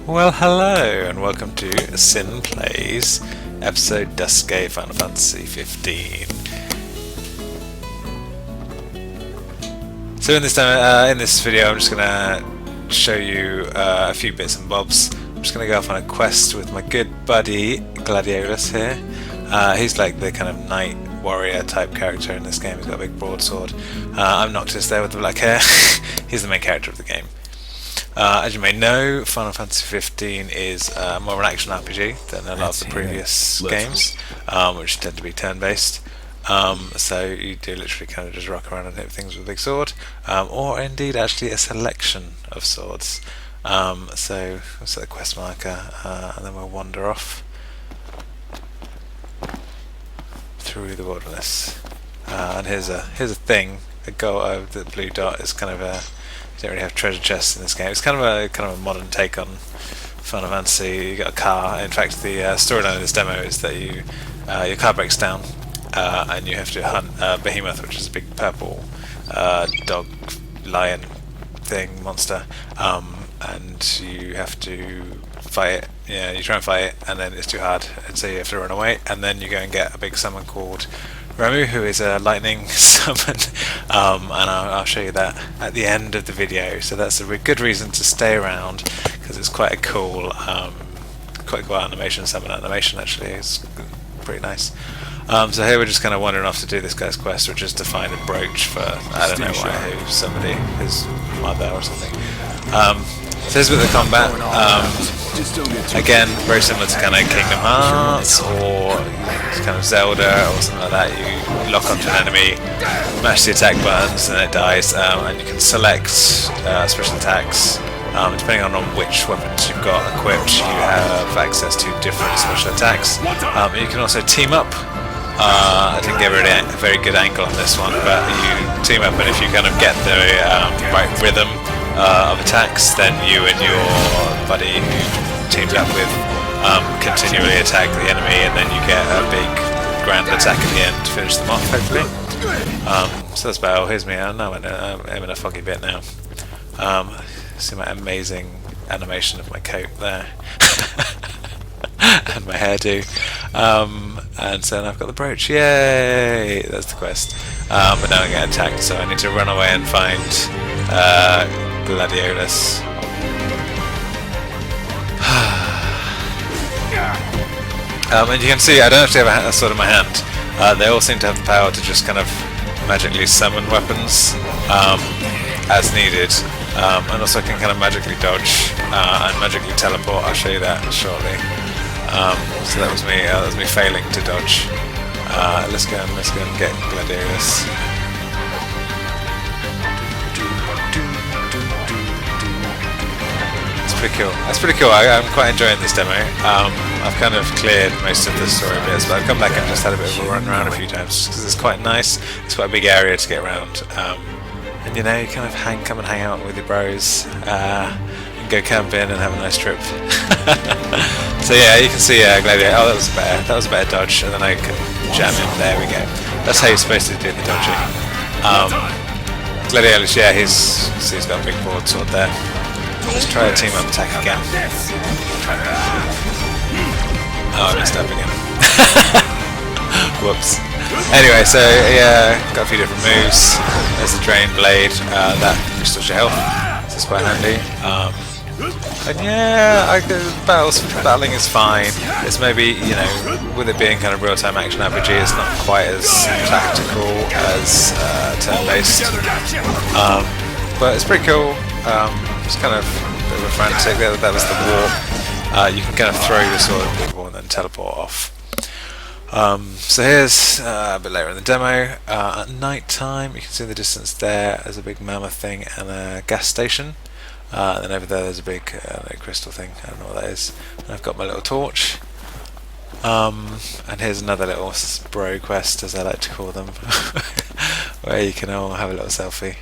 Well, hello, and welcome to Sin Plays, episode Duscae, Final Fantasy 15. So in this video, I'm just gonna show you a few bits and bobs. I'm just gonna go off on a quest with my good buddy Gladiolus here. He's like the kind of knight warrior type character in this game. He's got a big broadsword. I'm Noctis there with the black hair. He's the main character of the game. As you may know, Final Fantasy 15 is more of an action RPG than a lot of the previous games, which tend to be turn-based. So you do literally kind of just rock around and hit things with a big sword, or indeed actually a selection of swords. So we'll set the quest marker, and then we'll wander off through the wilderness. And here's a thing. The goal of the blue dot is kind of a. You don't really have treasure chests in this game. It's kind of a modern take on Final Fantasy. You got a car. In fact, the storyline of this demo is that your car breaks down, and you have to hunt Behemoth, which is a big purple dog lion thing monster, and you have to fight it. Yeah, you try and fight it, and then it's too hard, and so you have to run away. And then you go and get a big summon called Ramu, who is a lightning summon, and I'll show you that at the end of the video. So that's a good reason to stay around, because it's quite a cool animation, summon animation actually. It's pretty nice. So here we're just kind of wandering off to do this guy's quest, which is to find a brooch for, I don't know why, somebody, his mother or something. So here's with the combat. Again, very similar to kind of Kingdom Hearts or kind of Zelda or something like that. You lock onto an enemy, mash the attack buttons, and it dies. And you can select special attacks. Depending on which weapons you've got equipped, you have access to different special attacks. You can also team up. I didn't get a very good angle on this one, but you team up, and if you kind of get the right rhythm of attacks, then you and your buddy who teamed up with continually attack the enemy, and then you get a big grand attack at the end to finish them off, hopefully. So that's about all. Here's me. I'm in a foggy bit now. See my amazing animation of my coat there. And my hairdo. And so now I've got the brooch. Yay! That's the quest. But now I get attacked, so I need to run away and find Gladiolus. And you can see I don't actually have a sword in my hand. They all seem to have the power to just kind of magically summon weapons as needed. And also can kind of magically dodge and magically teleport. I'll show you that shortly. So that was me failing to dodge. Let's go and get Gladiolus. It's pretty cool. That's pretty cool. I'm quite enjoying this demo. I've kind of cleared most of the story bits, but I've come back and just had a bit of a run around a few times because it's quite nice. It's quite a big area to get around. And you know, you kind of come and hang out with your bros, and go camping and have a nice trip. So yeah, you can see Gladiator. Oh, that was a better dodge, and then I can jam him. There we go. That's how you're supposed to do the dodging. Gladiolus, yeah, he's got a big broadsword there. Let's try a team up attack again. Oh, I messed up again. Whoops. Anyway, so yeah, got a few different moves. There's the Drain Blade, that restores your health, so it's quite handy. And yeah, battling is fine. It's maybe, you know, with it being kind of real-time action RPG, it's not quite as tactical as turn-based. But it's pretty cool. It's kind of a bit of a frantic. That was the warp. You can kind of throw your sword at people and then teleport off. So here's a bit later in the demo. At night time, you can see in the distance there. There's a big mammoth thing and a gas station. And then over there, there's a big crystal thing. I don't know what that is. And I've got my little torch. And here's another little bro quest, as I like to call them, where you can all have a little selfie.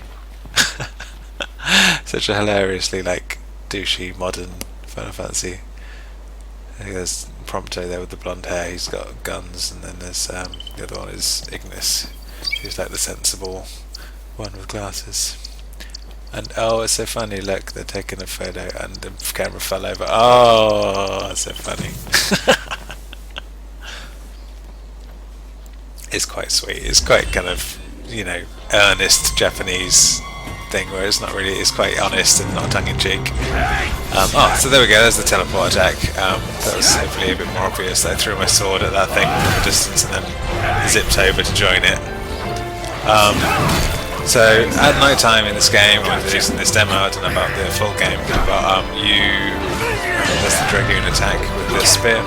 Such a hilariously douchey modern Final Fantasy. I think there's Prompto there with the blonde hair. He's got guns, and then there's the other one is Ignis, who's like the sensible one with glasses. And oh, it's so funny. Look, they're taking a photo, and the camera fell over. Oh, it's so funny. It's quite sweet. It's quite kind of, earnest Japanese thing where it's not really. It's quite honest and not tongue in cheek. Oh, so there we go. There's the teleport attack. That was hopefully a bit more obvious. I threw my sword at that thing from a distance and then zipped over to join it. So at night time in this game, when they're using this demo, I don't know about the full game, but there's the Dragoon attack with the spear.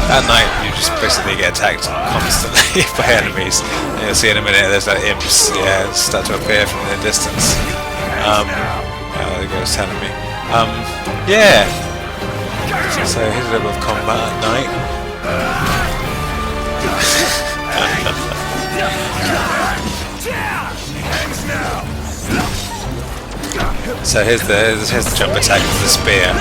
At night you just basically get attacked constantly by enemies, and you'll see in a minute there's like imps, start to appear from the distance. There goes telling me. So here's a little bit of combat at night. So here's the jump attack with the spear.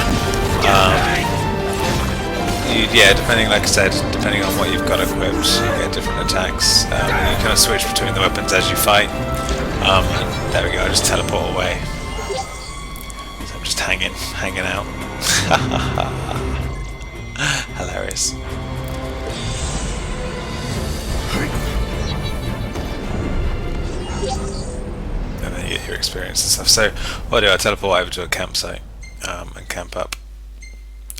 Depending, like I said, depending on what you've got equipped, you get different attacks. You kind of switch between the weapons as you fight. And there we go. I just teleport away. So I'm just hanging out. Hilarious. And then you get your experience and stuff. So what I do, I teleport over to a campsite and camp up,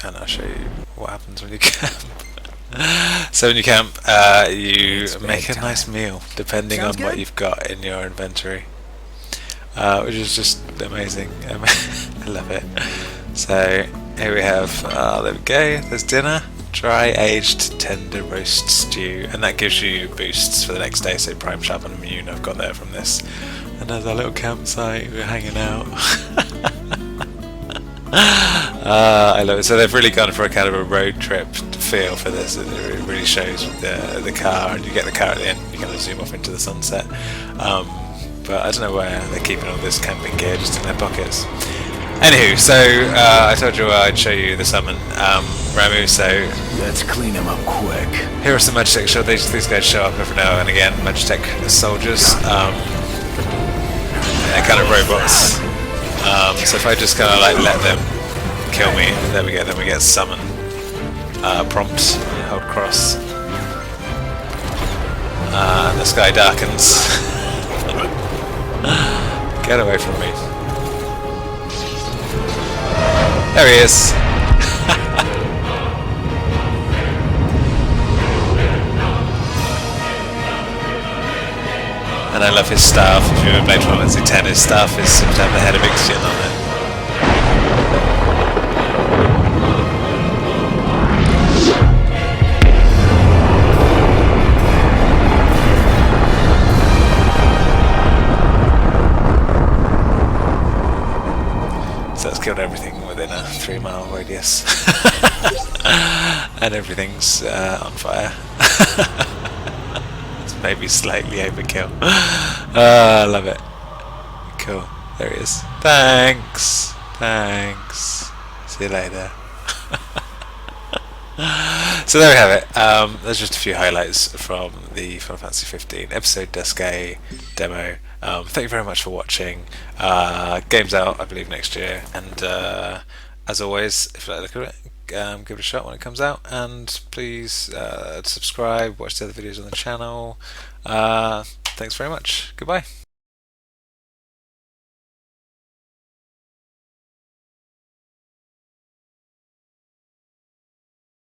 and I'll show you what happens when you camp. So when you camp, you make a nice meal depending on what you've got in your inventory, which is just amazing. I love it. So here we have, there we go, there's dinner. Dry aged tender roast stew, and that gives you boosts for the next day, so prime sharp and immune I've got there from this. And there's our little campsite, we're hanging out. I love it. So they've really gone for a kind of a road trip feel for this, and it really shows with the car, and you get the car at the end, you kind of zoom off into the sunset. But I don't know where they're keeping all this camping gear, just in their pockets. Anywho, so I told you I'd show you the summon, Ramu, so let's clean him up quick. Here are some Magitech shots. These guys show up every now and again, Magitech soldiers. They're kind of robots. So if I just kind of like let them kill me, there we go, then we get summon. Prompt, hold cross. And the sky darkens. Get away from me. There he is. And I love his staff. If you ever played Final Fantasy X, his staff is seems to have the head of Ixion on it. So it's killed everything within a 3-mile radius. And everything's on fire. It's maybe slightly overkill. I love it. Cool. There he is. Thanks. See you later. So there we have it. There's just a few highlights from the Final Fantasy 15 episode Duscae demo. Thank you very much for watching. Game's out, I believe, next year. And as always, if you like the look at it, give it a shot when it comes out. And please subscribe, watch the other videos on the channel. Thanks very much. Goodbye.